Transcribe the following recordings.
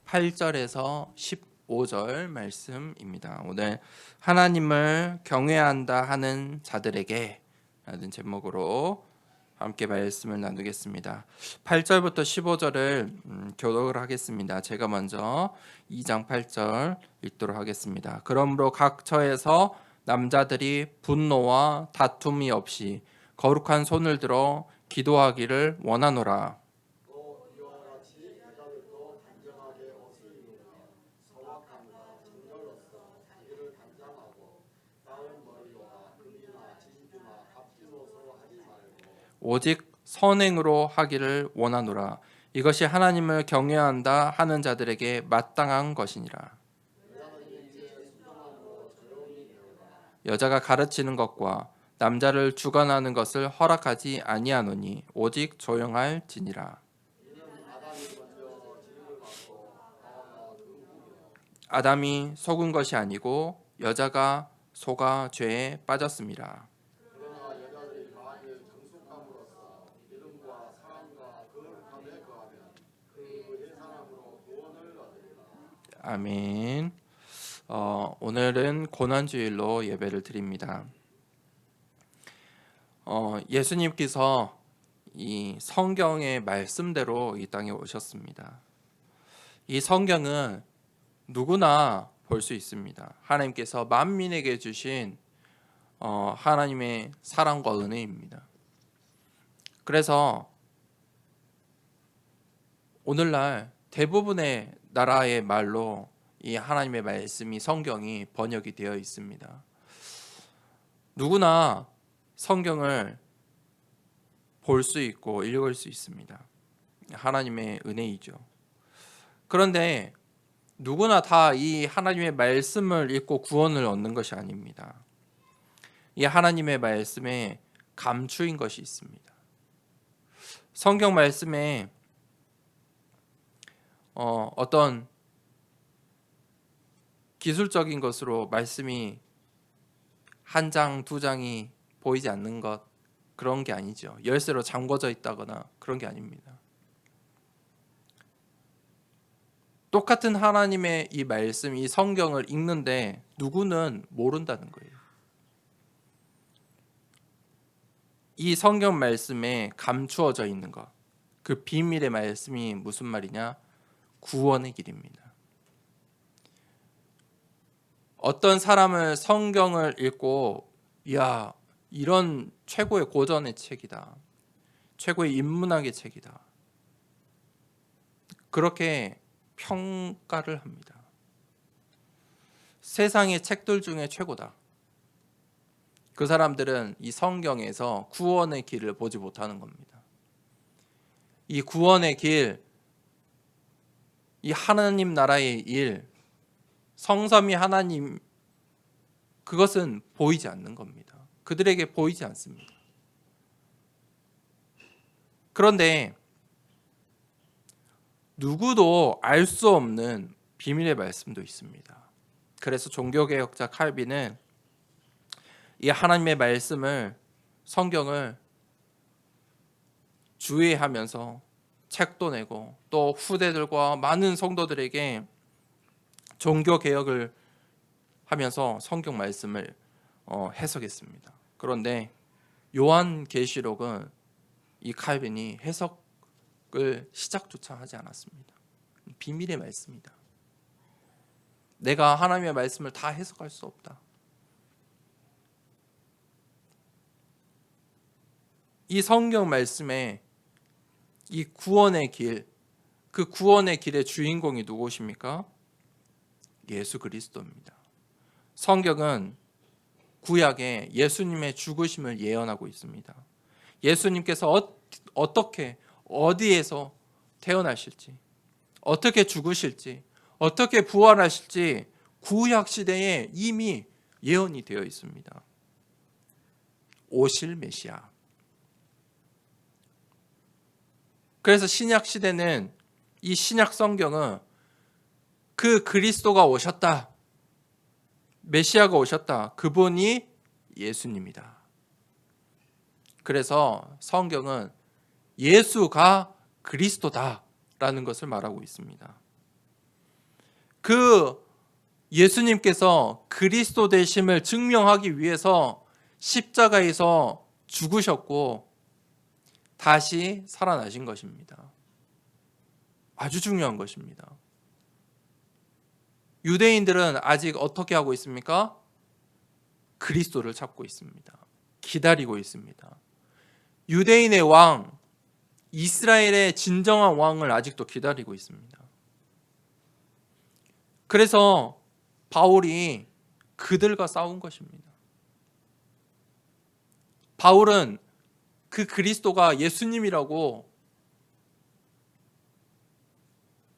8절에서 15절 말씀입니다. 오늘 하나님을 경외한다 하는 자들에게 라는 제목으로 함께 말씀을 나누겠습니다. 8절부터 15절을 교독을 하겠습니다. 제가 먼저 2장 8절 읽도록 하겠습니다. 그러므로 각 처에서 남자들이 분노와 다툼이 없이 거룩한 손을 들어 기도하기를 원하노라. 오직 선행으로 하기를 원하노라. 이것이 하나님을 경외한다 하는 자들에게 마땅한 것이니라. 여자가 가르치는 것과 남자를 주관하는 것을 허락하지 아니하노니 오직 조용할지니라. 아담이 속은 것이 아니고 여자가 속아 죄에 빠졌습니다. 아멘. 오늘은 고난주일로 예배를 드립니다. 예수님께서 이 성경의 말씀대로 이 땅에 오셨습니다. 이 성경은 누구나 볼 수 있습니다. 하나님께서 만민에게 주신 하나님의 사랑과 은혜입니다. 그래서 오늘날 대부분의 나라의 말로 이 하나님의 말씀이 성경이 번역이 되어 있습니다. 누구나 성경을 볼 수 있고 읽을 수 있습니다. 하나님의 은혜이죠. 그런데 누구나 다 이 하나님의 말씀을 읽고 구원을 얻는 것이 아닙니다. 이 하나님의 말씀에 감추인 것이 있습니다. 성경 말씀에 어떤 기술적인 것으로 말씀이 한 장, 두 장이 보이지 않는 것, 그런 게 아니죠. 열쇠로 잠궈져 있다거나 그런 게 아닙니다. 똑같은 하나님의 이 말씀, 이 성경을 읽는데 누구는 모른다는 거예요. 이 성경 말씀에 감추어져 있는 것, 그 비밀의 말씀이 무슨 말이냐? 구원의 길입니다. 어떤 사람은 성경을 읽고 야, 이런 최고의 고전의 책이다. 최고의 인문학의 책이다. 그렇게 평가를 합니다. 세상의 책들 중에 최고다. 그 사람들은 이 성경에서 구원의 길을 보지 못하는 겁니다. 이 구원의 길, 이 하나님 나라의 일, 성삼위 하나님, 그것은 보이지 않는 겁니다. 그들에게 보이지 않습니다. 그런데 누구도 알 수 없는 비밀의 말씀도 있습니다. 그래서 종교개혁자 칼빈은 이 하나님의 말씀을, 성경을 주의하면서 책도 내고 또 후대들과 많은 성도들에게 종교개혁을 하면서 성경 말씀을 해석했습니다. 그런데 요한계시록은 이 칼빈이 해석을 시작조차 하지 않았습니다. 비밀의 말씀이다. 내가 하나님의 말씀을 다 해석할 수 없다. 이 성경 말씀에 이 구원의 길, 그 구원의 길의 주인공이 누구십니까? 예수 그리스도입니다. 성경은 구약에 예수님의 죽으심을 예언하고 있습니다. 예수님께서 어떻게, 어디에서 태어나실지, 어떻게 죽으실지, 어떻게 부활하실지 구약 시대에 이미 예언이 되어 있습니다. 오실 메시아. 그래서 신약 시대는, 이 신약 성경은 그 그리스도가 오셨다, 메시아가 오셨다, 그분이 예수님이다. 그래서 성경은 예수가 그리스도다라는 것을 말하고 있습니다. 그 예수님께서 그리스도 되심을 증명하기 위해서 십자가에서 죽으셨고 다시 살아나신 것입니다. 아주 중요한 것입니다. 유대인들은 아직 어떻게 하고 있습니까? 그리스도를 찾고 있습니다. 기다리고 있습니다. 유대인의 왕, 이스라엘의 진정한 왕을 아직도 기다리고 있습니다. 그래서 바울이 그들과 싸운 것입니다. 바울은 그 그리스도가 예수님이라고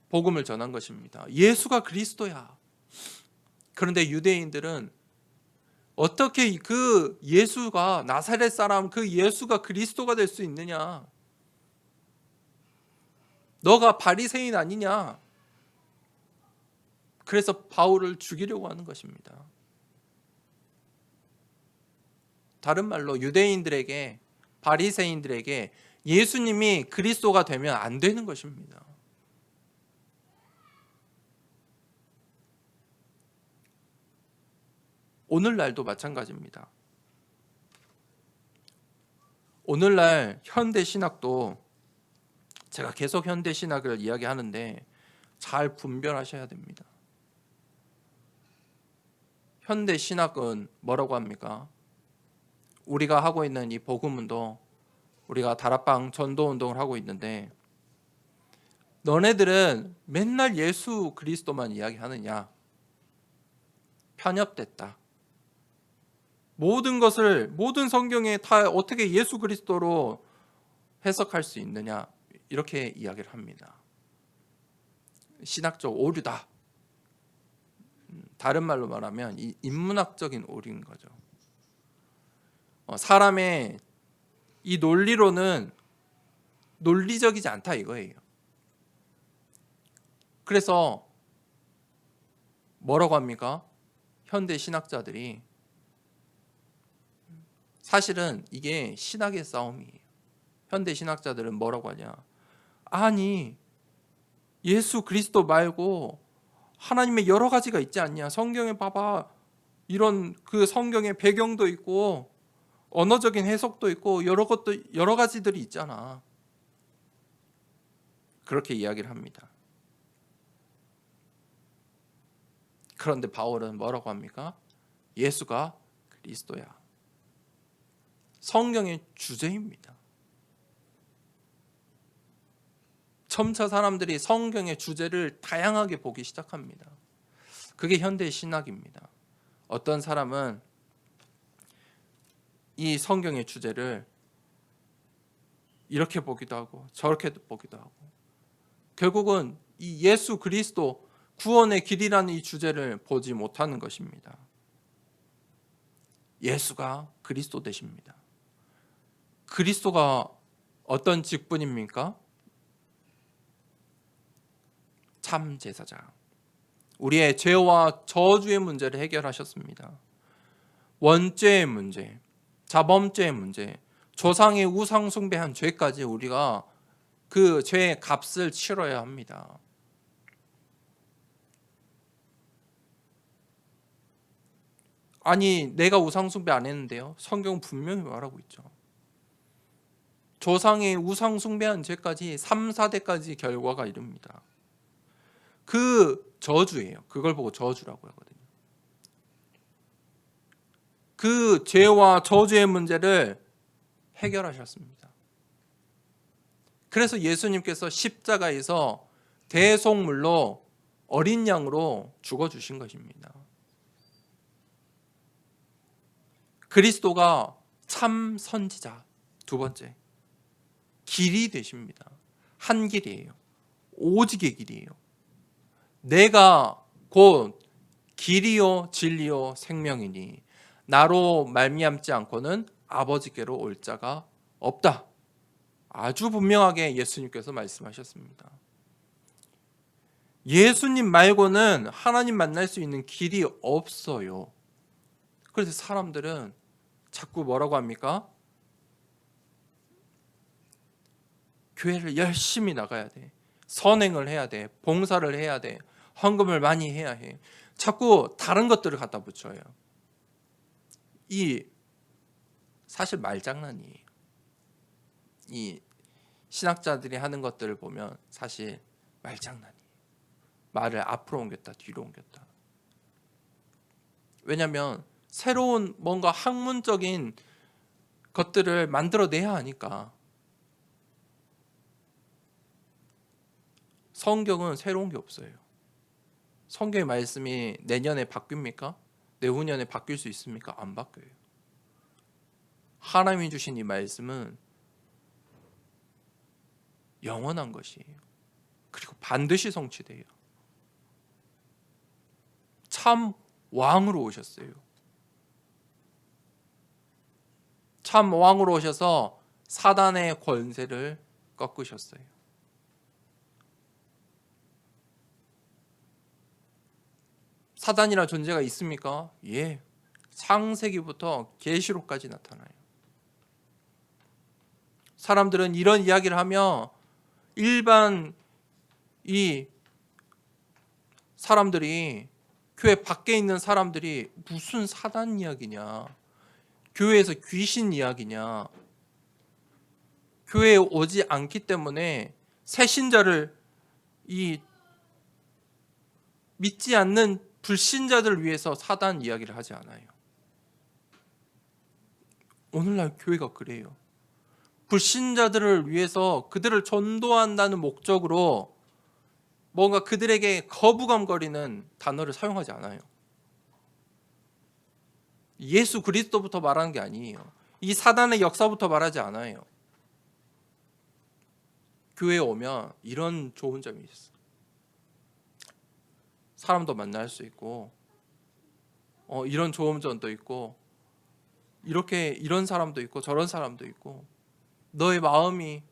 복음을 전한 것입니다. 예수가 그리스도야. 그런데 유대인들은 어떻게 그 예수가 나사렛 사람 그 예수가 그리스도가 될 수 있느냐? 너가 바리새인 아니냐? 그래서 바울을 죽이려고 하는 것입니다. 다른 말로 유대인들에게 바리새인들에게 예수님이 그리스도가 되면 안 되는 것입니다. 오늘날도 마찬가지입니다. 오늘날 현대 신학도 제가 계속 현대 신학을 이야기하는데 잘 분별하셔야 됩니다. 현대 신학은 뭐라고 합니까? 우리가 하고 있는 이 복음운동, 우리가 다락방 전도운동을 하고 있는데 너네들은 맨날 예수 그리스도만 이야기하느냐? 편협됐다. 모든 성경에 다 어떻게 예수 그리스도로 해석할 수 있느냐? 이렇게 이야기를 합니다. 신학적 오류다. 다른 말로 말하면 이 인문학적인 오류인 거죠. 사람의 이 논리로는 논리적이지 않다 이거예요. 그래서 뭐라고 합니까? 현대 신학자들이 사실은 이게 신학의 싸움이에요. 현대 신학자들은 뭐라고 하냐? 아니 예수 그리스도 말고 하나님의 여러 가지가 있지 않냐? 성경에 봐봐. 이런 그 성경의 배경도 있고 언어적인 해석도 있고 여러 가지들이 있잖아. 그렇게 이야기를 합니다. 그런데 바울은 뭐라고 합니까? 예수가 그리스도야. 성경의 주제입니다. 점차 사람들이 성경의 주제를 다양하게 보기 시작합니다. 그게 현대 신학입니다. 어떤 사람은 이 성경의 주제를 이렇게 보기도 하고 저렇게 보기도 하고 결국은 이 예수 그리스도 구원의 길이라는 이 주제를 보지 못하는 것입니다. 예수가 그리스도 되십니다. 그리스도가 어떤 직분입니까? 참 제사장. 우리의 죄와 저주의 문제를 해결하셨습니다. 원죄의 문제, 자범죄의 문제, 조상의 우상 숭배한 죄까지 우리가 그 죄의 값을 치러야 합니다. 아니 내가 우상 숭배 안 했는데요? 성경은 분명히 말하고 있죠. 조상의 우상 숭배한 죄까지 3, 4대까지 결과가 이릅니다. 그 저주예요. 그걸 보고 저주라고 하거든요. 그 죄와 저주의 문제를 해결하셨습니다. 그래서 예수님께서 십자가에서 대속물로 어린 양으로 죽어주신 것입니다. 그리스도가 참 선지자. 두 번째, 길이 되십니다. 한 길이에요. 오직의 길이에요. 내가 곧 길이요 진리요 생명이니 나로 말미암지 않고는 아버지께로 올 자가 없다. 아주 분명하게 예수님께서 말씀하셨습니다. 예수님 말고는 하나님 만날 수 있는 길이 없어요. 그래서 사람들은 자꾸 뭐라고 합니까? 교회를 열심히 나가야 돼. 선행을 해야 돼. 봉사를 해야 돼. 헌금을 많이 해야 해. 자꾸 다른 것들을 갖다 붙여요. 이 사실 말장난이에요. 이 신학자들이 하는 것들을 보면 사실 말장난이에요. 말을 앞으로 옮겼다 뒤로 옮겼다. 왜냐하면 새로운 뭔가 학문적인 것들을 만들어내야 하니까. 성경은 새로운 게 없어요. 성경의 말씀이 내년에 바뀝니까? 내후년에 바뀔 수 있습니까? 안 바뀌어요. 하나님이 주신 이 말씀은 영원한 것이에요. 그리고 반드시 성취돼요. 참 왕으로 오셨어요. 참 왕으로 오셔서 사단의 권세를 꺾으셨어요. 사단이라는 존재가 있습니까? 예. 창세기부터 계시록까지 나타나요. 사람들은 이런 이야기를 하며 일반 이 사람들이 교회 밖에 있는 사람들이 무슨 사단 이야기냐, 교회에서 귀신 이야기냐, 교회에 오지 않기 때문에 새신자를 이 믿지 않는 불신자들을 위해서 사단 이야기를 하지 않아요. 오늘날 교회가 그래요. 불신자들을 위해서 그들을 전도한다는 목적으로 뭔가 그들에게 거부감거리는 단어를 사용하지 않아요. 예수 그리스도부터 말하는 게 아니에요. 이 사단의 역사부터 말하지 않아요. 교회에 오면 이런 좋은 점이 있어요. 사람도 만날 수 있고, 이런 좋은 점도 있고, 이런 사람도 있고 저런 사람도 있고, 너의 마음이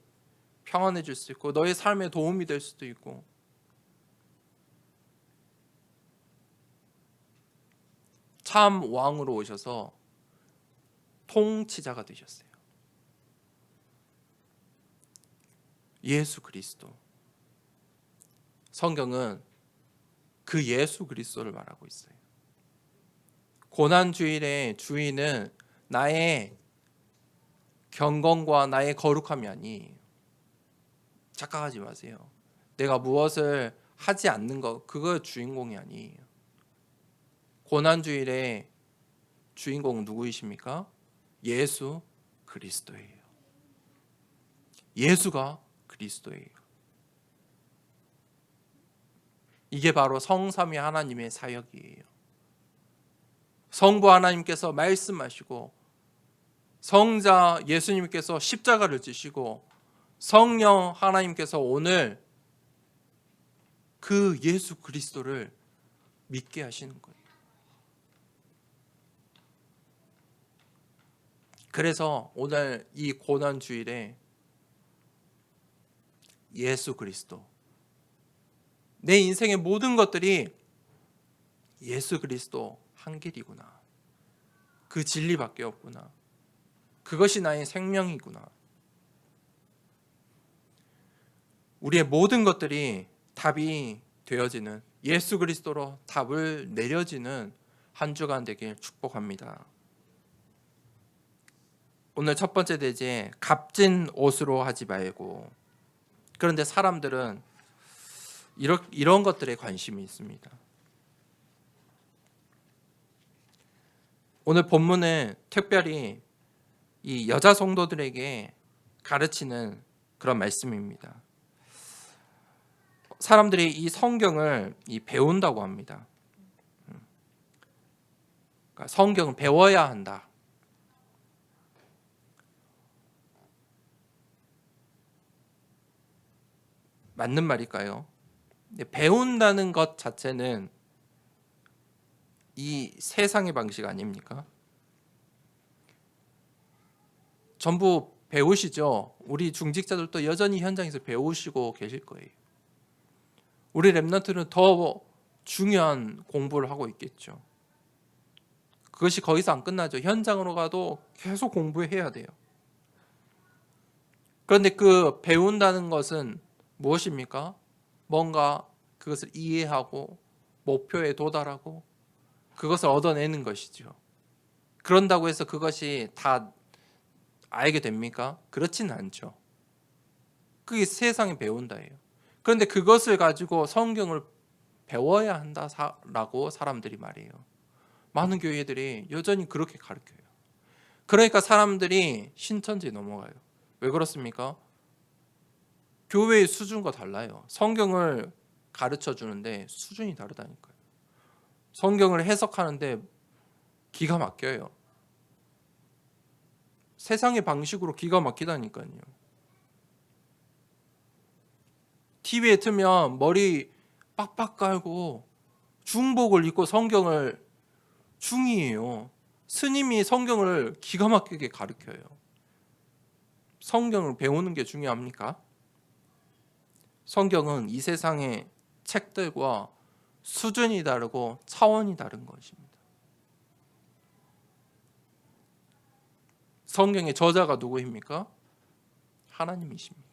평안해질 수 있고 너의 삶에 도움이 될 수도 있고. 참 왕으로 오셔서 통치자가 되셨어요. 예수 그리스도. 성경은 그 예수 그리스도를 말하고 있어요. 고난주일의 주인은 나의 경건과 나의 거룩함이 아니에요. 착각하지 마세요. 내가 무엇을 하지 않는 것, 그거 주인공이 아니에요. 고난주일의 주인공은 누구이십니까? 예수 그리스도예요. 예수가 그리스도예요. 이게 바로 성삼위 하나님의 사역이에요. 성부 하나님께서 말씀하시고, 성자 예수님께서 십자가를 지시고, 성령 하나님께서 오늘 그 예수 그리스도를 믿게 하시는 거예요. 그래서 오늘 이 고난주일에 예수 그리스도, 내 인생의 모든 것들이 예수 그리스도 한 길이구나, 그 진리밖에 없구나, 그것이 나의 생명이구나. 우리의 모든 것들이 답이 되어지는, 예수 그리스도로 답을 내려지는 한 주간 되길 축복합니다. 오늘 첫 번째 대제, 값진 옷으로 하지 말고. 그런데 사람들은 이런 것들에 관심이 있습니다. 오늘 본문은 특별히 이 여자 성도들에게 가르치는 그런 말씀입니다. 사람들이 이 성경을 배운다고 합니다. 그러니까 성경은 배워야 한다. 맞는 말일까요? 배운다는 것 자체는 이 세상의 방식 아닙니까? 전부 배우시죠? 우리 중직자들도 여전히 현장에서 배우시고 계실 거예요. 우리 랩런트는 더 중요한 공부를 하고 있겠죠. 그것이 거기서 안 끝나죠. 현장으로 가도 계속 공부해야 돼요. 그런데 그 배운다는 것은 무엇입니까? 뭔가 그것을 이해하고 목표에 도달하고 그것을 얻어내는 것이죠. 그런다고 해서 그것이 다 알게 됩니까? 그렇지는 않죠. 그게 세상에 배운다예요. 그런데 그것을 가지고 성경을 배워야 한다라고 사람들이 말해요. 많은 교회들이 여전히 그렇게 가르쳐요. 그러니까 사람들이 신천지에 넘어가요. 왜 그렇습니까? 교회의 수준과 달라요. 성경을 가르쳐 주는데 수준이 다르다니까요. 성경을 해석하는데 기가 막혀요. 세상의 방식으로 기가 막히다니까요. TV에 틀면 머리 빡빡 깔고 중복을 입고 성경을 중이에요. 스님이 성경을 기가 막히게 가르쳐요. 성경을 배우는 게 중요합니까? 성경은 이 세상의 책들과 수준이 다르고 차원이 다른 것입니다. 성경의 저자가 누구입니까? 하나님이십니다.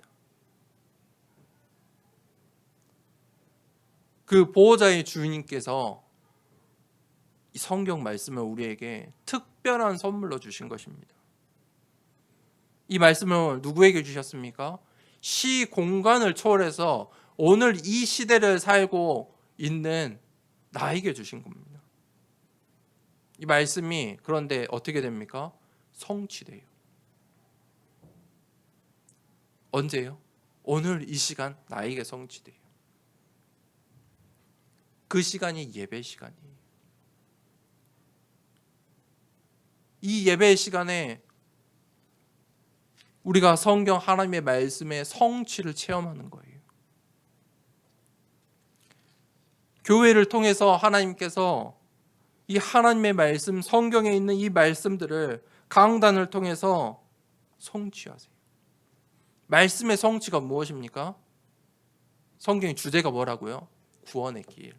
그 보호자의 주인님께서 이 성경 말씀을 우리에게 특별한 선물로 주신 것입니다. 이 말씀을 누구에게 주셨습니까? 시 공간을 초월해서 오늘 이 시대를 살고 있는 나에게 주신 겁니다. 이 말씀이 그런데 어떻게 됩니까? 성취돼요. 언제요? 오늘 이 시간 나에게 성취돼요. 그 시간이 예배 시간이에요. 이 예배 시간에 우리가 성경 하나님의 말씀의 성취를 체험하는 거예요. 교회를 통해서 하나님께서 이 하나님의 말씀, 성경에 있는 이 말씀들을 강단을 통해서 성취하세요. 말씀의 성취가 무엇입니까? 성경의 주제가 뭐라고요? 구원의 길.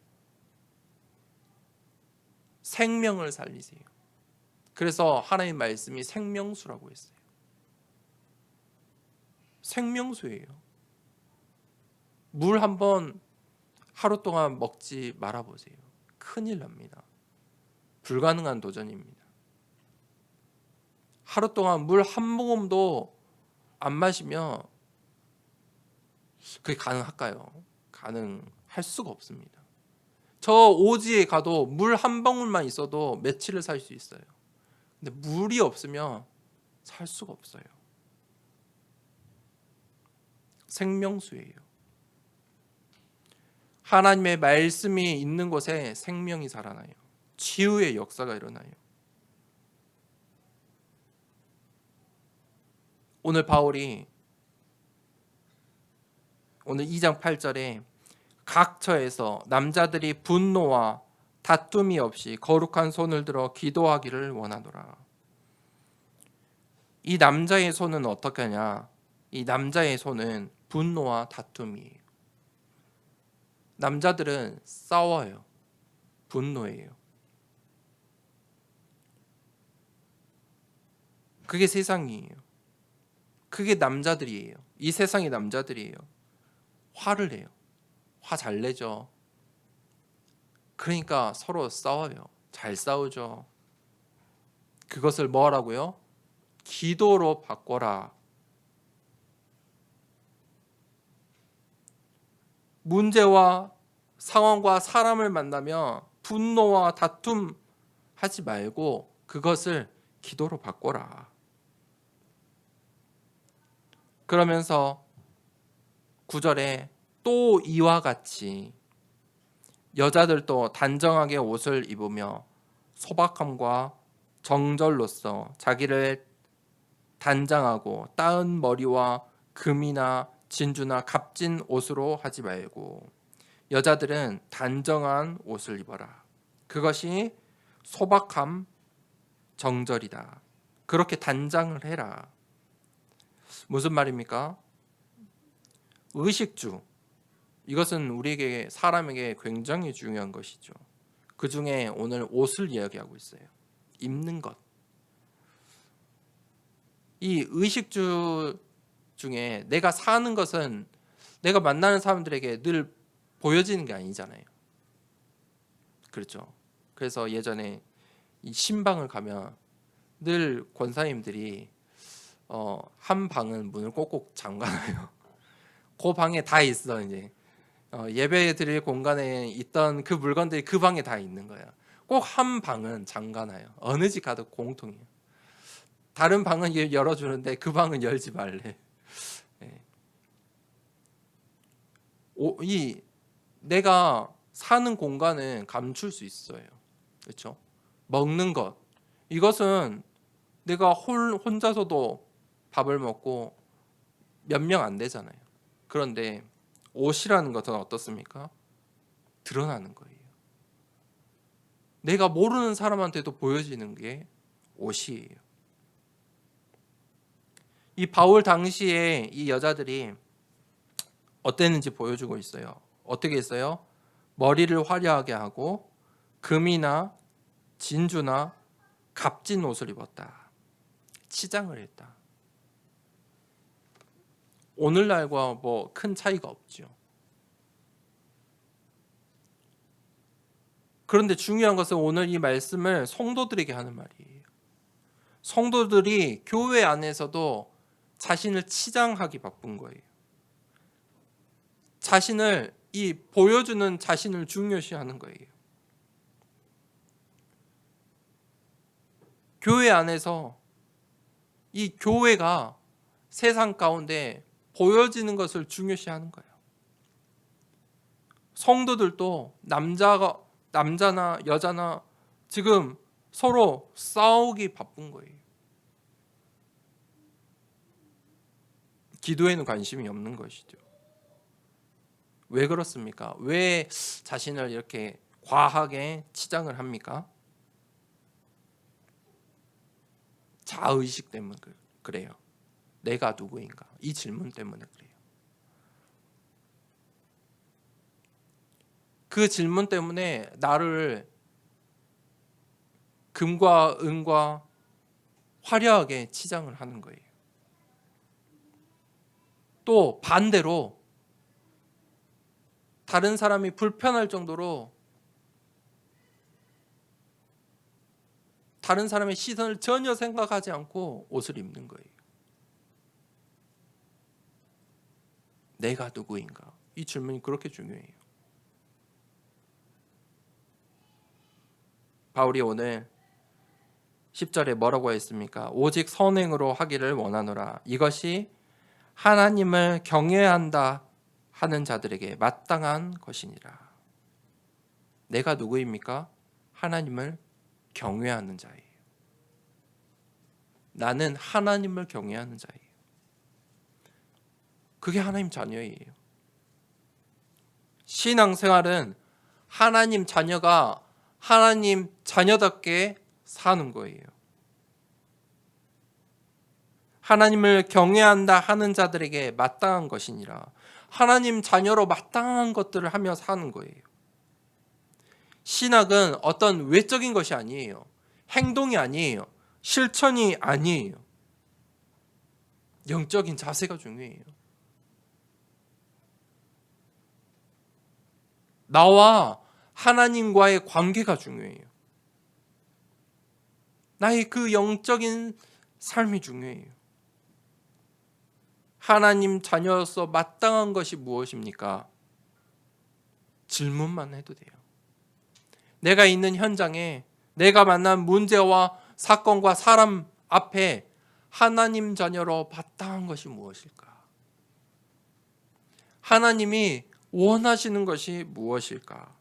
생명을 살리세요. 그래서 하나님의 말씀이 생명수라고 했어요. 생명수예요. 물 한 번 하루 동안 먹지 말아보세요. 큰일 납니다. 불가능한 도전입니다. 하루 동안 물 한 모금도 안 마시면 그게 가능할까요? 가능할 수가 없습니다. 저 오지에 가도 물 한 방울만 있어도 며칠을 살 수 있어요. 근데 물이 없으면 살 수가 없어요. 생명수예요. 하나님의 말씀이 있는 곳에 생명이 살아나요. 치유의 역사가 일어나요. 오늘 바울이 오늘 2장 8절에 각처에서 남자들이 분노와 다툼이 없이 거룩한 손을 들어 기도하기를 원하노라. 이 남자의 손은 어떻게 하냐? 이 남자의 손은 분노와 다툼이에요. 남자들은 싸워요. 분노해요. 그게 세상이에요. 그게 남자들이에요. 이 세상의 남자들이에요. 화를 내요. 화 잘 내죠. 그러니까 서로 싸워요. 잘 싸우죠. 그것을 뭐라고요? 기도로 바꿔라. 문제와 상황과 사람을 만나면 분노와 다툼 하지 말고 그것을 기도로 바꿔라. 그러면서 9절에 또 이와 같이 여자들도 단정하게 옷을 입으며 소박함과 정절로서 자기를 단장하고 따은 머리와 금이나 진주나 값진 옷으로 하지 말고 여자들은 단정한 옷을 입어라. 그것이 소박함 정절이다. 그렇게 단장을 해라. 무슨 말입니까? 의식주. 이것은 우리에게 사람에게 굉장히 중요한 것이죠. 그 중에 오늘 옷을 이야기하고 있어요. 입는 것. 이 의식주 중에 내가 사는 것은 내가 만나는 사람들에게 늘 보여지는 게 아니잖아요. 그렇죠. 그래서 예전에 이 신방을 가면 늘 권사님들이 한 방은 문을 꼭꼭 잠가놔요. 그 방에 다 있어 이제 예배 드릴 공간에 있던 그 물건들이 그 방에 다 있는 거야. 꼭 한 방은 잠가놔요. 어느 집 가도 공통이에요. 다른 방은 열어주는데 그 방은 열지 말래. 예. 이 내가 사는 공간은 감출 수 있어요. 그렇죠? 먹는 것 이것은 내가 혼자서도 밥을 먹고 몇 명 안 되잖아요. 그런데 옷이라는 것은 어떻습니까? 드러나는 거예요. 내가 모르는 사람한테도 보여지는 게 옷이에요. 이 바울 당시에 이 여자들이 어땠는지 보여주고 있어요. 어떻게 했어요? 머리를 화려하게 하고 금이나 진주나 값진 옷을 입었다. 치장을 했다. 오늘날과 뭐 큰 차이가 없죠. 그런데 중요한 것은 오늘 이 말씀을 성도들에게 하는 말이에요. 성도들이 교회 안에서도 자신을 치장하기 바쁜 거예요. 자신을 이 보여주는 자신을 중요시하는 거예요. 교회 안에서 이 교회가 세상 가운데 보여지는 것을 중요시하는 거예요. 성도들도 남자나 여자나 지금 서로 싸우기 바쁜 거예요. 기도에는 관심이 없는 것이죠. 왜 그렇습니까? 왜 자신을 이렇게 과하게 치장을 합니까? 자의식 때문에 그래요. 내가 누구인가? 이 질문 때문에 그래요. 그 질문 때문에 나를 금과 은과 화려하게 치장을 하는 거예요. 또 반대로 다른 사람이 불편할 정도로 다른 사람의 시선을 전혀 생각하지 않고 옷을 입는 거예요. 내가 누구인가? 이 질문이 그렇게 중요해요. 바울이 오늘 10절에 뭐라고 했습니까? 오직 선행으로 하기를 원하노라. 이것이 하나님을 경외한다 하는 자들에게 마땅한 것이니라. 내가 누구입니까? 하나님을 경외하는 자예요. 나는 하나님을 경외하는 자예요. 그게 하나님 자녀예요. 신앙생활은 하나님 자녀가 하나님 자녀답게 사는 거예요. 하나님을 경외한다 하는 자들에게 마땅한 것이니라. 하나님 자녀로 마땅한 것들을 하며 사는 거예요. 신학은 어떤 외적인 것이 아니에요. 행동이 아니에요. 실천이 아니에요. 영적인 자세가 중요해요. 나와 하나님과의 관계가 중요해요. 나의 그 영적인 삶이 중요해요. 하나님 자녀로서 마땅한 것이 무엇입니까? 질문만 해도 돼요. 내가 있는 현장에 내가 만난 문제와 사건과 사람 앞에 하나님 자녀로 마땅한 것이 무엇일까? 하나님이 원하시는 것이 무엇일까?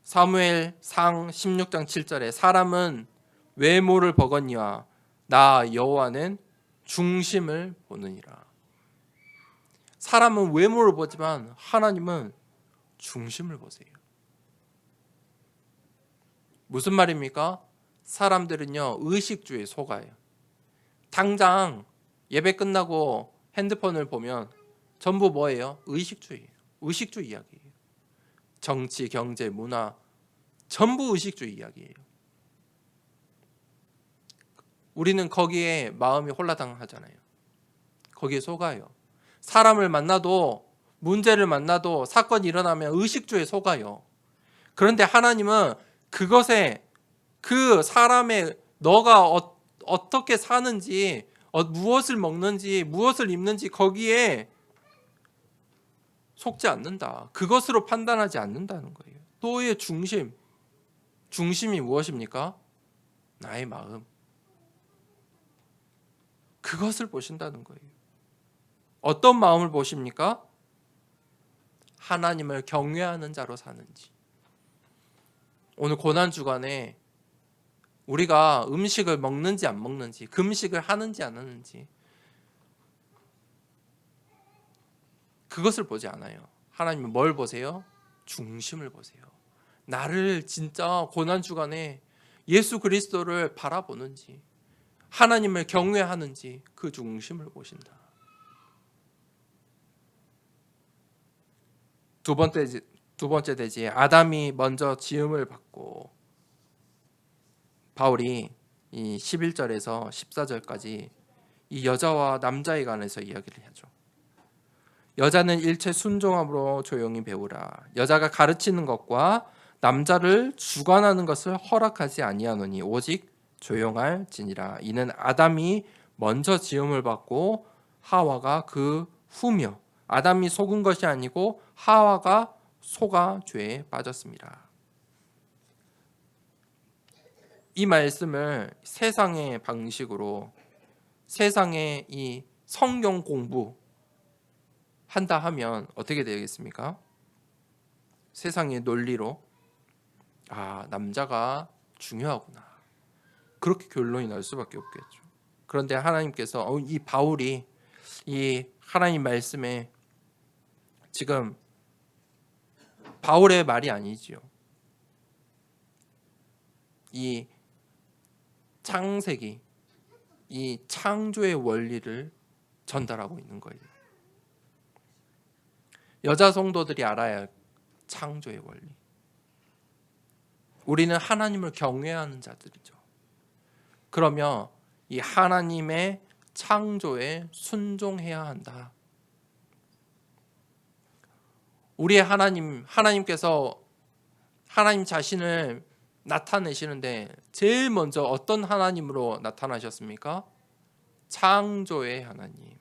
사무엘상 16장 7절에 사람은 외모를 보거니와 나 여호와는 중심을 보느니라. 사람은 외모를 보지만 하나님은 중심을 보세요. 무슨 말입니까? 사람들은요 의식주에 속아요. 당장 예배 끝나고 핸드폰을 보면 전부 뭐예요? 의식주의예요. 의식주의 이야기예요. 정치, 경제, 문화 전부 의식주의 이야기예요. 우리는 거기에 마음이 홀라당하잖아요. 거기에 속아요. 사람을 만나도, 문제를 만나도, 사건이 일어나면 의식주에 속아요. 그런데 하나님은 그것에, 그 사람의 너가 어떻게 사는지, 무엇을 먹는지, 무엇을 입는지 거기에 속지 않는다. 그것으로 판단하지 않는다는 거예요. 너의 중심이 무엇입니까? 나의 마음. 그것을 보신다는 거예요. 어떤 마음을 보십니까? 하나님을 경외하는 자로 사는지. 오늘 고난주간에 우리가 음식을 먹는지 안 먹는지, 금식을 하는지 안 하는지, 그것을 보지 않아요. 하나님은 뭘 보세요? 중심을 보세요. 나를 진짜 고난주간에 예수 그리스도를 바라보는지, 하나님을 경외하는지 그 중심을 보신다. 두 번째 대지, 아담이 먼저 지음을 받고, 바울이 이 11절에서 14절까지 이 여자와 남자에 관해서 이야기를 하죠. 여자는 일체 순종함으로 조용히 배우라. 여자가 가르치는 것과 남자를 주관하는 것을 허락하지 아니하노니 오직 조용할지니라. 이는 아담이 먼저 지음을 받고 하와가 그 후며, 아담이 속은 것이 아니고 하와가 속아 죄에 빠졌습니다. 이 말씀을 세상의 방식으로, 세상의 이 성경 공부 한다 하면 어떻게 되겠습니까? 세상의 논리로 남자가 중요하구나, 그렇게 결론이 날 수밖에 없겠죠. 그런데 하나님께서 이 바울이 이 하나님 말씀에, 지금 바울의 말이 아니지요. 이 창세기, 이 창조의 원리를 전달하고 있는 거예요. 여자 성도들이 알아야 할 창조의 원리. 우리는 하나님을 경외하는 자들이죠. 그러면 이 하나님의 창조에 순종해야 한다. 우리의 하나님께서 하나님 자신을 나타내시는데 제일 먼저 어떤 하나님으로 나타나셨습니까? 창조의 하나님,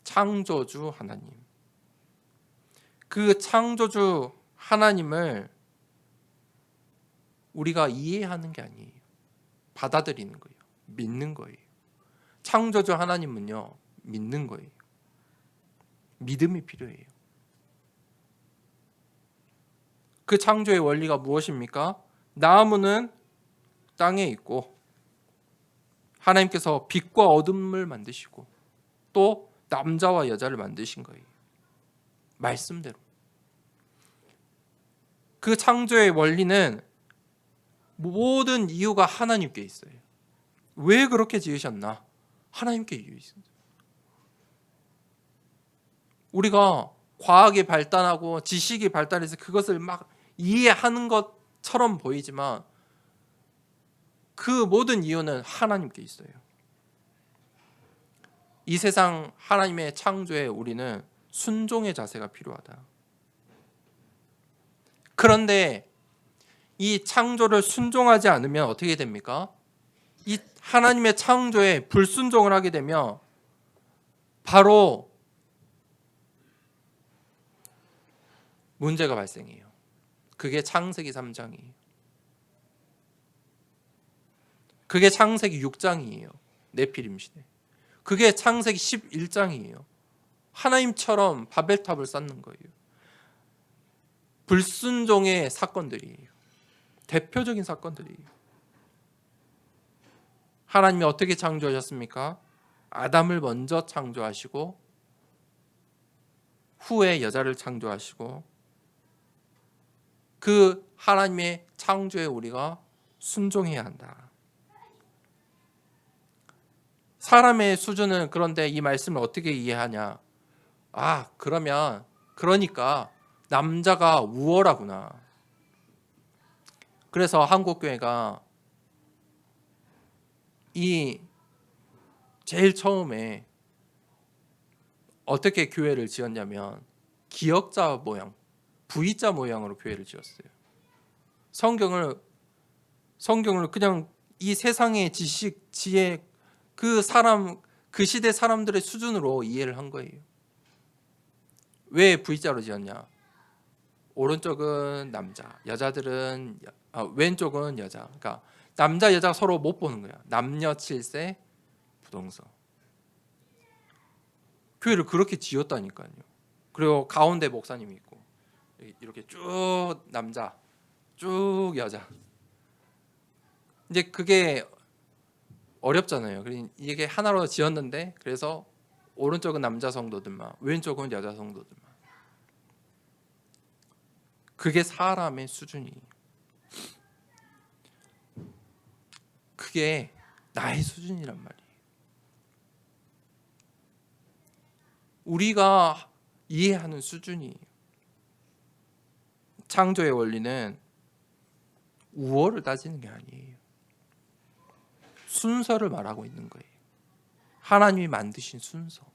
창조주 하나님. 그 창조주 하나님을 우리가 이해하는 게 아니에요. 받아들이는 거예요. 믿는 거예요. 창조주 하나님은요, 믿는 거예요. 믿음이 필요해요. 그 창조의 원리가 무엇입니까? 나무는 땅에 있고, 하나님께서 빛과 어둠을 만드시고, 또 남자와 여자를 만드신 거예요. 말씀대로. 그 창조의 원리는 모든 이유가 하나님께 있어요. 왜 그렇게 지으셨나? 하나님께 이유 있습니다. 우리가 과학이 발달하고 지식이 발달해서 그것을 막 이해하는 것처럼 보이지만 그 모든 이유는 하나님께 있어요. 이 세상 하나님의 창조에 우리는 순종의 자세가 필요하다. 그런데 이 창조를 순종하지 않으면 어떻게 됩니까? 이 하나님의 창조에 불순종을 하게 되면 바로 문제가 발생해요. 그게 창세기 3장이에요. 그게 창세기 6장이에요. 네피림 시대. 그게 창세기 11장이에요. 하나님처럼 바벨탑을 쌓는 거예요. 불순종의 사건들이에요. 대표적인 사건들이에요. 하나님이 어떻게 창조하셨습니까? 아담을 먼저 창조하시고 후에 여자를 창조하시고, 그 하나님의 창조에 우리가 순종해야 한다. 사람의 수준은, 그런데 이 말씀을 어떻게 이해하냐? 그러니까 남자가 우월하구나. 그래서 한국교회가 이 제일 처음에 어떻게 교회를 지었냐면 기역자 모양, V자 모양으로 교회를 지었어요. 성경을 그냥 이 세상의 지식, 지혜, 그 시대 사람들의 수준으로 이해를 한 거예요. 왜 V자로 지었냐? 오른쪽은 남자, 왼쪽은 여자. 그러니까 남자, 여자가 서로 못 보는 거야. 남녀 7세 부동성. 교회를 그렇게 지었다니까요. 그리고 가운데 목사님이 있고 이렇게 쭉 남자, 쭉 여자. 이제 그게 어렵잖아요. 이게 하나로 지었는데 그래서 오른쪽은 남자 성도들만, 왼쪽은 여자 성도들만. 그게 사람의 수준이에요. 그게 나의 수준이란 말이에요. 우리가 이해하는 수준이에요. 창조의 원리는 우월을 따지는 게 아니에요. 순서를 말하고 있는 거예요. 하나님이 만드신 순서.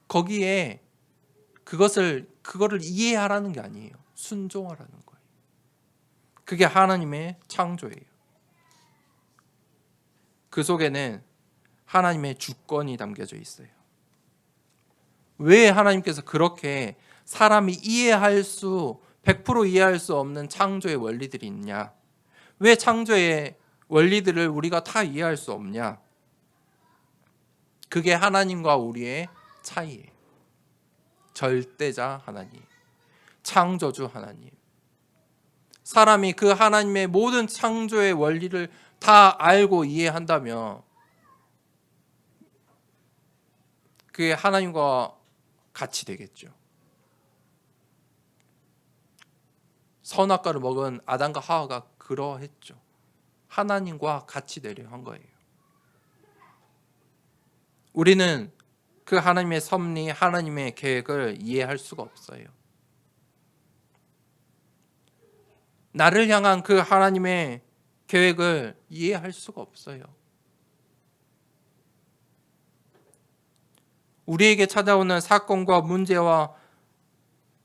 거기에 그거를 이해하라는 게 아니에요. 순종하라는 거예요. 그게 하나님의 창조예요. 그 속에는 하나님의 주권이 담겨져 있어요. 왜 하나님께서 그렇게 사람이 100% 이해할 수 없는 창조의 원리들이 있냐? 왜 창조의 원리들을 우리가 다 이해할 수 없냐? 그게 하나님과 우리의 차이예요. 절대자 하나님, 창조주 하나님. 사람이 그 하나님의 모든 창조의 원리를 다 알고 이해한다면 그게 하나님과 같이 되겠죠. 선악과를 먹은 아담과 하와가 그러했죠. 하나님과 같이 되려 한 거예요. 우리는 그 하나님의 섭리, 하나님의 계획을 이해할 수가 없어요. 나를 향한 그 하나님의 계획을 이해할 수가 없어요. 우리에게 찾아오는 사건과 문제와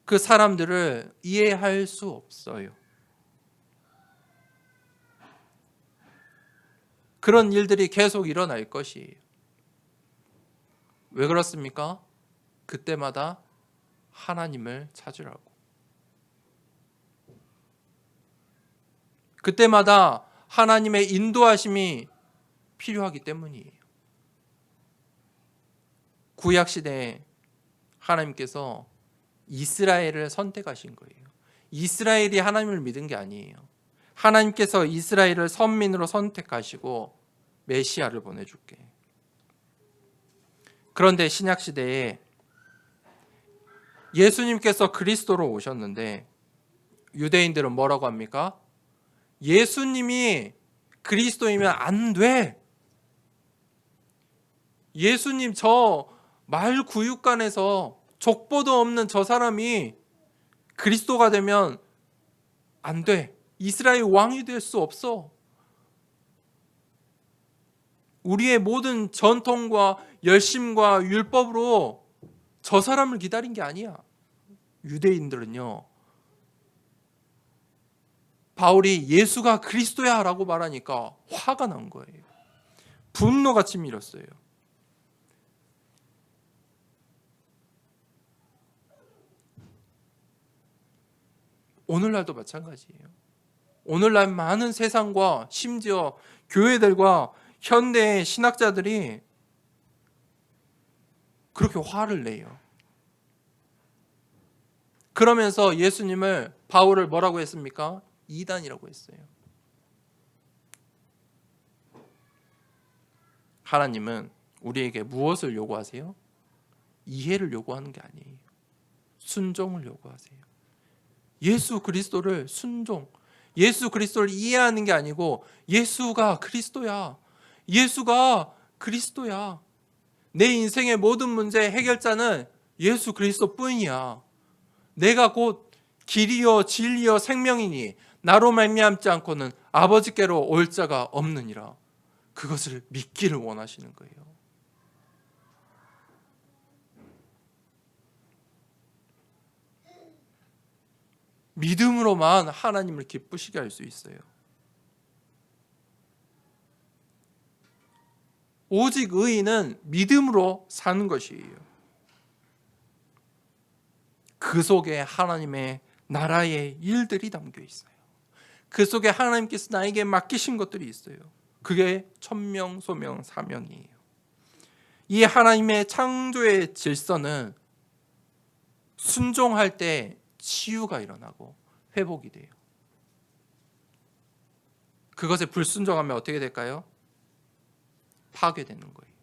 그 사람들을 이해할 수 없어요. 그런 일들이 계속 일어날 것이에요. 왜 그렇습니까? 그때마다 하나님을 찾으라고. 그때마다 하나님의 인도하심이 필요하기 때문이에요. 구약시대에 하나님께서 이스라엘을 선택하신 거예요. 이스라엘이 하나님을 믿은 게 아니에요. 하나님께서 이스라엘을 선민으로 선택하시고 메시아를 보내줄게. 그런데 신약시대에 예수님께서 그리스도로 오셨는데 유대인들은 뭐라고 합니까? 예수님이 그리스도이면 안 돼. 예수님 저 말구육간에서 족보도 없는 저 사람이 그리스도가 되면 안 돼. 이스라엘 왕이 될 수 없어. 우리의 모든 전통과 열심과 율법으로 저 사람을 기다린 게 아니야. 유대인들은요. 바울이 예수가 그리스도야 라고 말하니까 화가 난 거예요. 분노같이 밀었어요. 오늘날도 마찬가지예요. 오늘날 많은 세상과 심지어 교회들과 현대의 신학자들이 그렇게 화를 내요. 그러면서 예수님을 바울을 뭐라고 했습니까? 이단이라고 했어요. 하나님은 우리에게 무엇을 요구하세요? 이해를 요구하는 게 아니에요. 순종을 요구하세요. 예수 그리스도를 예수 그리스도를 이해하는 게 아니고 예수가 그리스도야. 예수가 그리스도야. 내 인생의 모든 문제의 해결자는 예수 그리스도뿐이야. 내가 곧 길이요 진리요 생명이니 나로 말미암지 않고는 아버지께로 올 자가 없느니라. 그것을 믿기를 원하시는 거예요. 믿음으로만 하나님을 기쁘시게 할 수 있어요. 오직 의인은 믿음으로 사는 것이에요. 그 속에 하나님의 나라의 일들이 담겨 있어요. 그 속에 하나님께서 나에게 맡기신 것들이 있어요. 그게 천명, 소명, 사명이에요. 이 하나님의 창조의 질서는 순종할 때 치유가 일어나고 회복이 돼요. 그것에 불순종하면 어떻게 될까요? 파괴되는 거예요.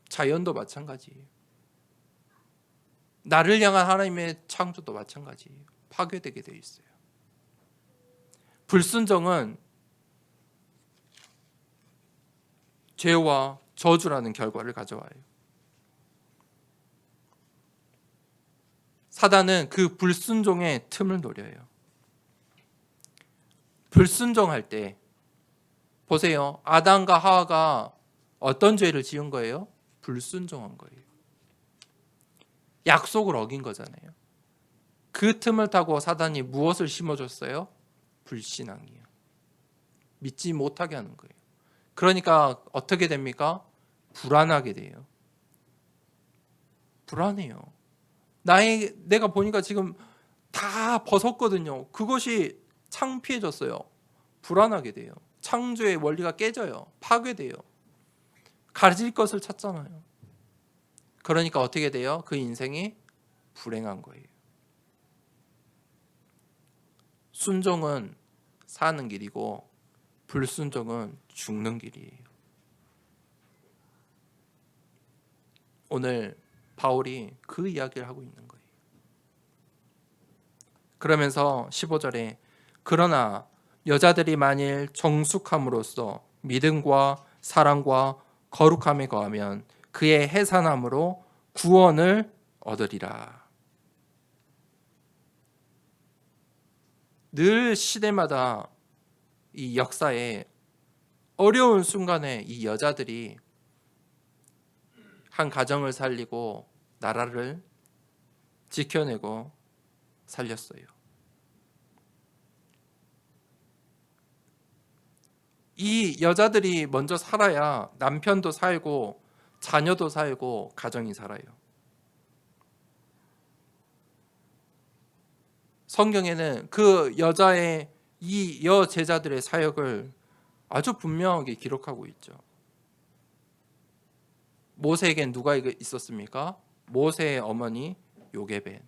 자연도 마찬가지예요. 나를 향한 하나님의 창조도 마찬가지예요. 파괴되게 되어 있어요. 불순종은 죄와 저주라는 결과를 가져와요. 사단은 그 불순종의 틈을 노려요. 불순종할 때 보세요. 아담과 하와가 어떤 죄를 지은 거예요? 불순종한 거예요. 약속을 어긴 거잖아요. 그 틈을 타고 사단이 무엇을 심어줬어요? 불신앙이요. 믿지 못하게 하는 거예요. 그러니까 어떻게 됩니까? 불안하게 돼요. 불안해요. 내가 보니까 지금 다 벗었거든요. 그것이 창피해졌어요. 불안하게 돼요. 창조의 원리가 깨져요. 파괴돼요. 가질 것을 찾잖아요. 그러니까 어떻게 돼요? 그 인생이 불행한 거예요. 순종은 사는 길이고 불순종은 죽는 길이에요. 오늘 바울이 그 이야기를 하고 있는 거예요. 그러면서 15절에 그러나 여자들이 만일 정숙함으로써 믿음과 사랑과 거룩함에 거하면 그의 해산함으로 구원을 얻으리라. 늘 시대마다 이 역사에 어려운 순간에 이 여자들이 한 가정을 살리고 나라를 지켜내고 살렸어요. 이 여자들이 먼저 살아야 남편도 살고 자녀도 살고 가정이 살아요. 성경에는 그 여자의 이 여제자들의 사역을 아주 분명하게 기록하고 있죠. 모세에겐 누가 있었습니까? 모세의 어머니 요게벳.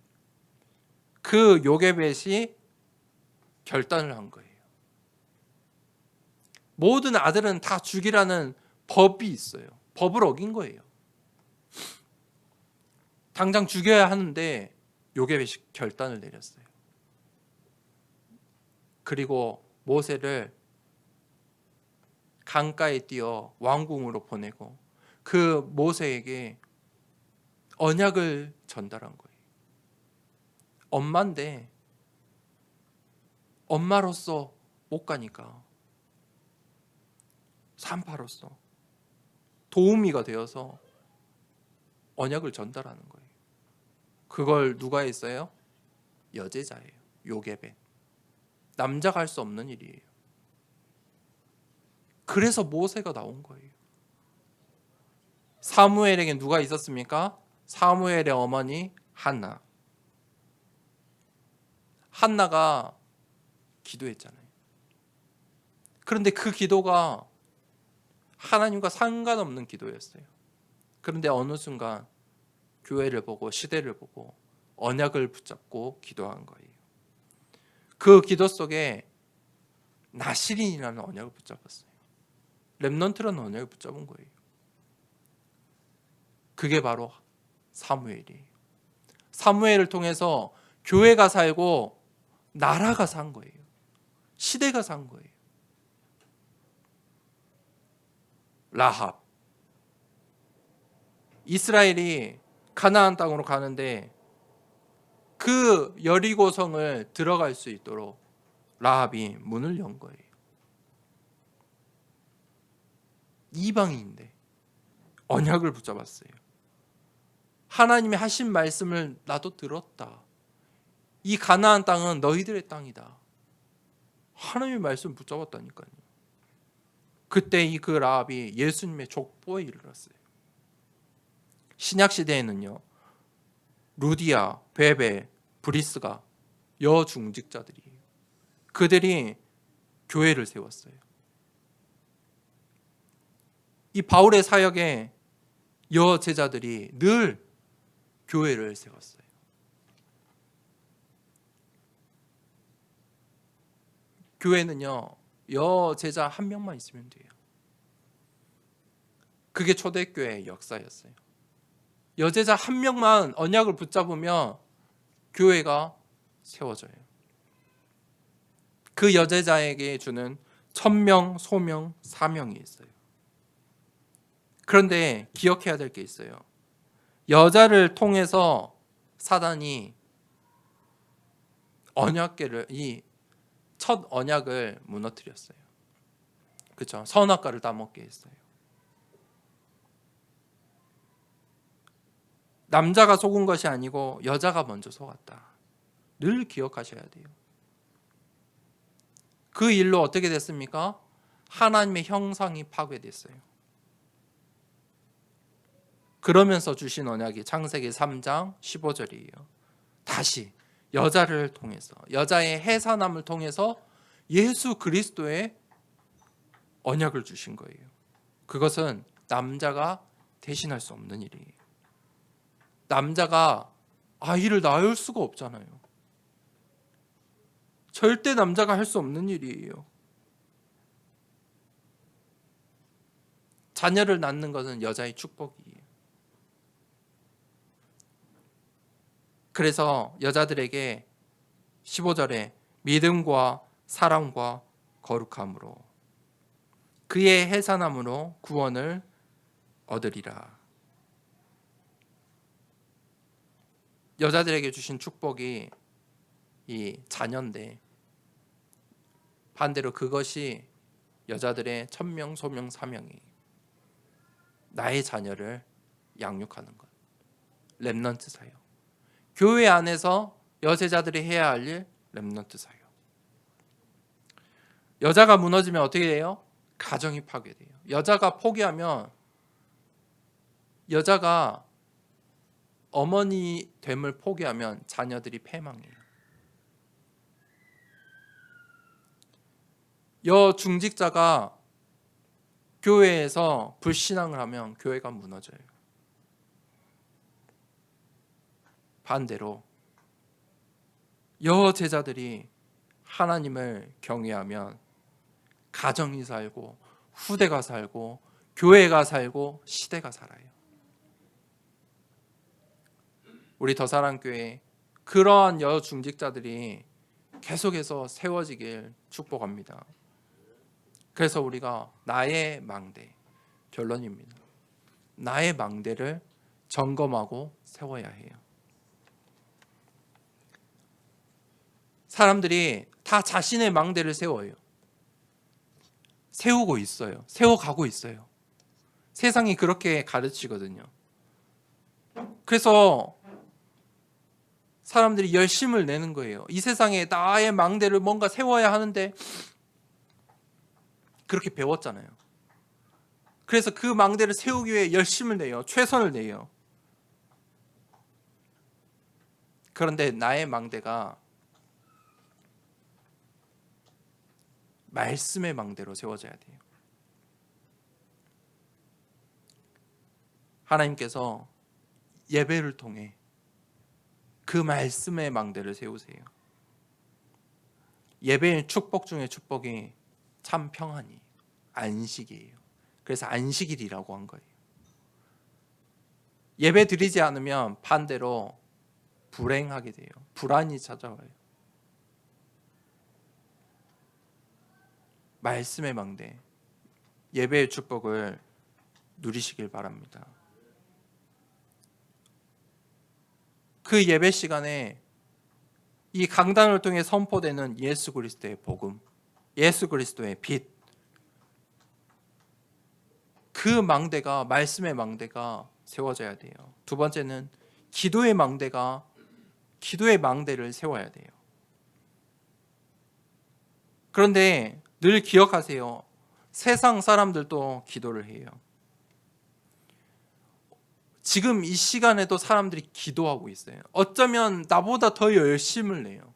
그 요게벳이 결단을 한 거예요. 모든 아들은 다 죽이라는 법이 있어요. 법을 어긴 거예요. 당장 죽여야 하는데 요게벳이 결단을 내렸어요. 그리고 모세를 강가에 띄어 왕궁으로 보내고 그 모세에게 언약을 전달한 거예요. 엄마인데 엄마로서 못 가니까 산파로서 도우미가 되어서 언약을 전달하는 거예요. 그걸 누가 했어요? 여제자예요. 요게벳. 남자가 할 수 없는 일이에요. 그래서 모세가 나온 거예요. 사무엘에게 누가 있었습니까? 사무엘의 어머니 한나. 한나가 기도했잖아요. 그런데 그 기도가 하나님과 상관없는 기도였어요. 그런데 어느 순간 교회를 보고 시대를 보고 언약을 붙잡고 기도한 거예요. 그 기도 속에 나실인이라는 언약을 붙잡았어요. 렘넌트라는 언약을 붙잡은 거예요. 그게 바로 사무엘이에요. 사무엘을 통해서 교회가 살고 나라가 산 거예요. 시대가 산 거예요. 라합. 이스라엘이 가나안 땅으로 가는데 그 여리고성을 들어갈 수 있도록 라합이 문을 연 거예요. 이방인인데 언약을 붙잡았어요. 하나님의 하신 말씀을 나도 들었다. 이 가나안 땅은 너희들의 땅이다. 하나님의 말씀 붙잡았다니까요. 그때 이 그 라합이 예수님의 족보에 이르렀어요. 신약 시대에는요, 루디아, 베베, 브리스가 여중직자들이에요. 그들이 교회를 세웠어요. 이 바울의 사역에 여제자들이 늘 교회를 세웠어요. 교회는요, 여제자 한 명만 있으면 돼요. 그게 초대교회의 역사였어요. 여제자 한 명만 언약을 붙잡으면 교회가 세워져요. 그 여제자에게 주는 천명, 소명, 사명이 있어요. 그런데 기억해야 될 게 있어요. 여자를 통해서 사단이 언약궤를, 이 첫 언약을 무너뜨렸어요. 그렇죠? 선악과를 따먹게 했어요. 남자가 속은 것이 아니고 여자가 먼저 속았다. 늘 기억하셔야 돼요. 그 일로 어떻게 됐습니까? 하나님의 형상이 파괴됐어요. 그러면서 주신 언약이 창세기 3장 15절이에요. 다시 여자를 통해서, 여자의 해산함을 통해서 예수 그리스도의 언약을 주신 거예요. 그것은 남자가 대신할 수 없는 일이에요. 남자가 아이를 낳을 수가 없잖아요. 절대 남자가 할 수 없는 일이에요. 자녀를 낳는 것은 여자의 축복이에요. 그래서 여자들에게 15절에 믿음과 사랑과 거룩함으로 그의 해산함으로 구원을 얻으리라. 여자들에게 주신 축복이 이 자녀인데, 반대로 그것이 여자들의 천명, 소명, 사명이 나의 자녀를 양육하는 것. 렘넌트 사역. 교회 안에서 여제자들이 해야 할 일, 렘넌트 사역. 여자가 무너지면 어떻게 돼요? 가정이 파괴돼요. 여자가 포기하면, 여자가 어머니 됨을 포기하면 자녀들이 패망해요. 여중직자가 교회에서 불신앙을 하면 교회가 무너져요. 반대로 여제자들이 하나님을 경외하면 가정이 살고 후대가 살고 교회가 살고 시대가 살아요. 우리 더사랑교회 그러한 여중직자들이 계속해서 세워지길 축복합니다. 그래서 우리가 나의 망대, 결론입니다. 나의 망대를 점검하고 세워야 해요. 사람들이 다 자신의 망대를 세워요. 세우고 있어요. 세워가고 있어요. 세상이 그렇게 가르치거든요. 그래서 사람들이 열심을 내는 거예요. 이 세상에 나의 망대를 뭔가 세워야 하는데, 그렇게 배웠잖아요. 그래서 그 망대를 세우기 위해 열심을 내요. 최선을 내요. 그런데 나의 망대가 말씀의 망대로 세워져야 돼요. 하나님께서 예배를 통해 그 말씀의 망대를 세우세요. 예배의 축복 중에 축복이 참 평안이, 안식이에요. 그래서 안식일이라고 한 거예요. 예배 드리지 않으면 반대로 불행하게 돼요. 불안이 찾아와요. 말씀의 망대, 예배의 축복을 누리시길 바랍니다. 그 예배 시간에 이 강단을 통해 선포되는 예수 그리스도의 복음, 예수 그리스도의 빛, 그 망대가, 말씀의 망대가 세워져야 돼요. 두 번째는 기도의 망대가 기도의 망대를 세워야 돼요. 그런데 늘 기억하세요. 세상 사람들도 기도를 해요. 지금 이 시간에도 사람들이 기도하고 있어요. 어쩌면 나보다 더 열심을 내요.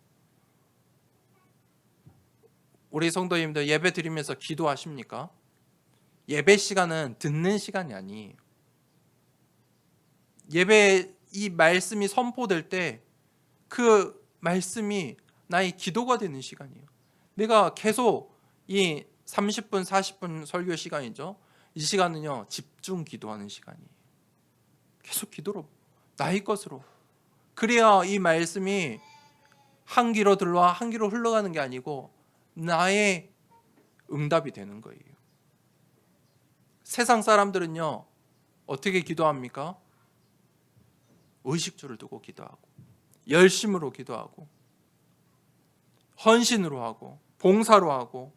우리 성도님들 예배 드리면서 기도하십니까? 예배 시간은 듣는 시간이 아니에요. 예배 이 말씀이 선포될 때 그 말씀이 나의 기도가 되는 시간이에요. 내가 계속 이 30분, 40분 설교 시간이죠. 이 시간은요, 집중 기도하는 시간이에요. 계속 기도로, 나의 것으로. 그래야 이 말씀이 한 귀로 들어와 한 귀로 흘러가는 게 아니고 나의 응답이 되는 거예요. 세상 사람들은요, 어떻게 기도합니까? 의식주를 두고 기도하고, 열심으로 기도하고, 헌신으로 하고, 봉사로 하고,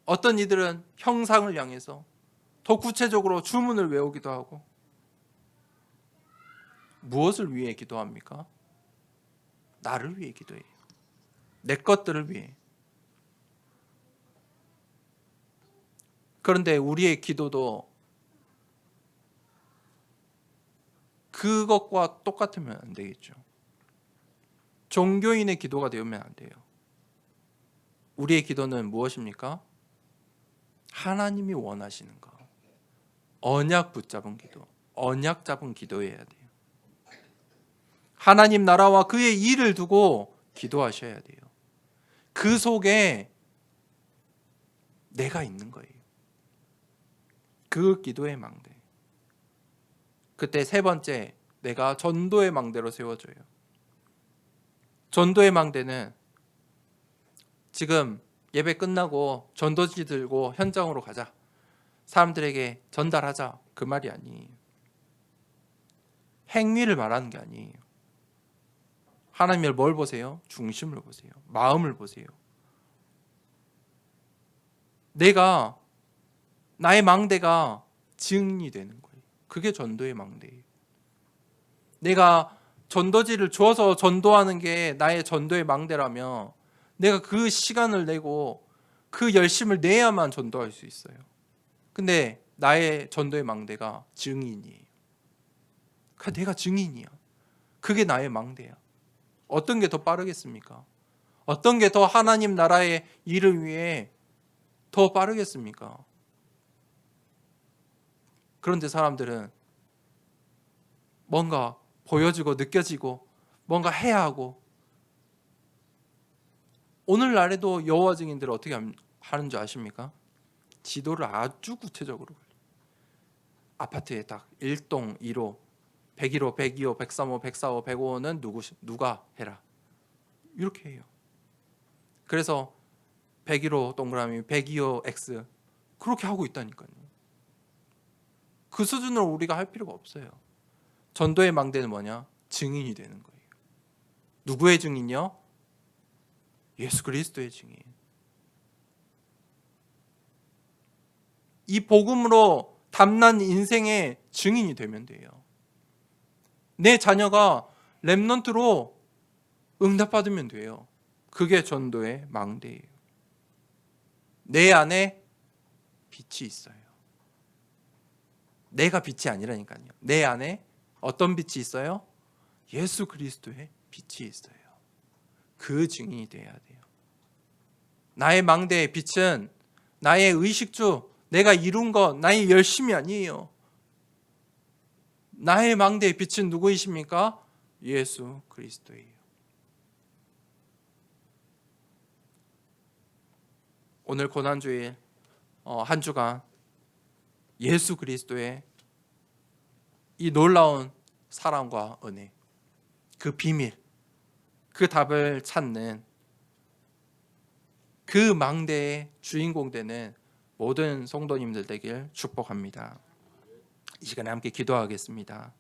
어떤 이들은 형상을 향해서 더 구체적으로 주문을 외우기도 하고. 무엇을 위해 기도합니까? 나를 위해 기도해요. 내 것들을 위해. 그런데 우리의 기도도 그것과 똑같으면 안 되겠죠. 종교인의 기도가 되면 안 돼요. 우리의 기도는 무엇입니까? 하나님이 원하시는 거. 언약 붙잡은 기도. 언약 잡은 기도해야 돼요. 하나님 나라와 그의 일을 두고 기도하셔야 돼요. 그 속에 내가 있는 거예요. 그 기도의 망대. 그때 세 번째, 내가 전도의 망대로 세워져요. 전도의 망대는 지금 예배 끝나고 전도지 들고 현장으로 가자. 사람들에게 전달하자. 그 말이 아니에요. 행위를 말하는 게 아니에요. 하나님을 뭘 보세요? 중심을 보세요. 마음을 보세요. 나의 망대가 증인이 되는 거예요. 그게 전도의 망대예요. 내가 전도지를 주어서 전도하는 게 나의 전도의 망대라면 내가 그 시간을 내고 그 열심을 내야만 전도할 수 있어요. 근데 나의 전도의 망대가 증인이에요. 내가 증인이야. 그게 나의 망대야. 어떤 게 더 빠르겠습니까? 어떤 게 더 하나님 나라의 일을 위해 더 빠르겠습니까? 그런데 사람들은 뭔가 보여지고 느껴지고 뭔가 해야 하고, 오늘날에도 여호와 증인들은 어떻게 하는 줄 아십니까? 지도를 아주 구체적으로 아파트에 딱 1동 1호 101호 102호 103호 104호 105호는 누가 해라 이렇게 해요. 그래서 101호 동그라미 102호 X 그렇게 하고 있다니까요. 그 수준으로 우리가 할 필요가 없어요. 전도의 망대는 뭐냐? 증인이 되는 거예요. 누구의 증인이요? 예수 그리스도의 증인. 이 복음으로 담난 인생의 증인이 되면 돼요. 내 자녀가 렘넌트로 응답받으면 돼요. 그게 전도의 망대예요. 내 안에 빛이 있어요. 내가 빛이 아니라니까요. 내 안에 어떤 빛이 있어요? 예수 그리스도의 빛이 있어요. 그 증인이 돼야 돼요. 나의 망대의 빛은 나의 의식주, 내가 이룬 것, 나의 열심이 아니에요. 나의 망대의 빛은 누구이십니까? 예수 그리스도예요. 오늘 고난주일 한 주간 예수 그리스도의 이 놀라운 사랑과 은혜, 그 비밀, 그 답을 찾는 그 망대의 주인공 되는 모든 성도님들 되길 축복합니다. 이 시간에 함께 기도하겠습니다.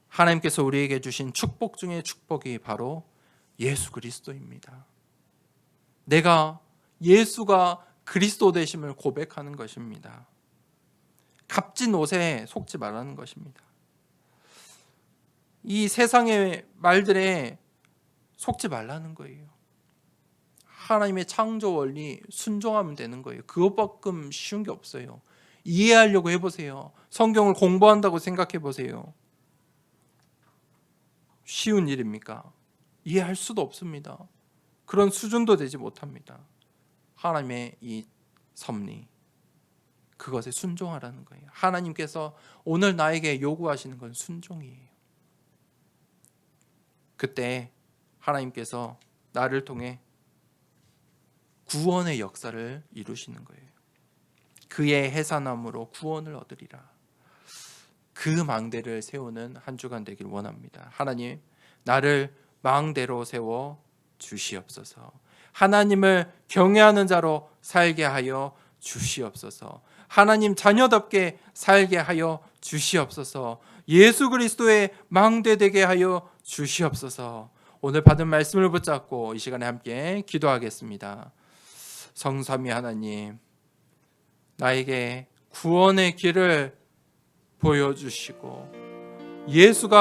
하나님께서 우리에게 주신 축복 중의 축복이 바로 예수 그리스도입니다. 내가 예수가 그리스도 되심을 고백하는 것입니다. 값진 옷에 속지 말라는 것입니다. 이 세상의 말들에 속지 말라는 거예요. 하나님의 창조 원리 순종하면 되는 거예요. 그것만큼 쉬운 게 없어요. 이해하려고 해보세요. 성경을 공부한다고 생각해 보세요. 쉬운 일입니까? 이해할 수도 없습니다. 그런 수준도 되지 못합니다. 하나님의 이 섭리, 그것에 순종하라는 거예요. 하나님께서 오늘 나에게 요구하시는 건 순종이에요. 그때 하나님께서 나를 통해 구원의 역사를 이루시는 거예요. 그의 해산함으로 구원을 얻으리라. 그 망대를 세우는 한 주간 되길 원합니다. 하나님, 나를 망대로 세워 주시옵소서. 하나님을 경외하는 자로 살게 하여 주시옵소서. 하나님 자녀답게 살게 하여 주시옵소서. 예수 그리스도의 망대 되게 하여 주시옵소서. 오늘 받은 말씀을 붙잡고 이 시간에 함께 기도하겠습니다. 성삼위 하나님, 나에게 구원의 길을 보여주시고 예수가